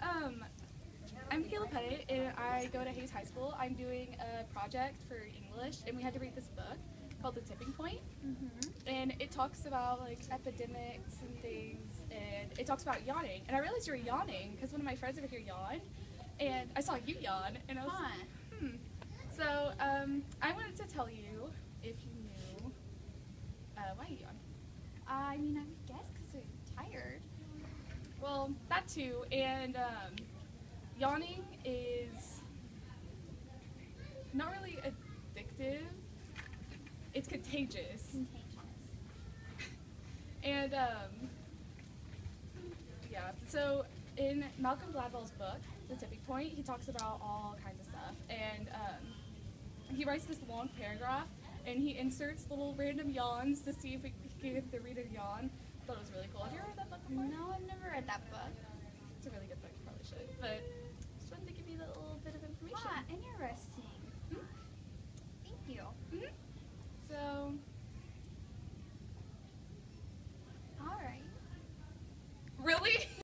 Um, I'm Kayla Pettit, and I go to Hayes High School. I'm doing a project for English, and we had to read this book called The Tipping Point. And it talks about like epidemics and things, and it talks about yawning. And I realized you were yawning because one of my friends over here yawned, and I saw you yawn, and I was like, hmm. So I wanted to tell you, if you knew, why you yawn. I mean, I would guess because I'm tired. Well, that too, and yawning is not really addictive. It's contagious. And yeah, so in Malcolm Gladwell's book, The Tipping Point, he talks about all kinds of stuff, and he writes this long paragraph, and he inserts little random yawns to see if he can get the reader yawn. I thought it was really cool. Have you ever read that book before? No, I've never read that book. It's a really good book. You probably should. But just wanted to give you that little bit of information. Interesting.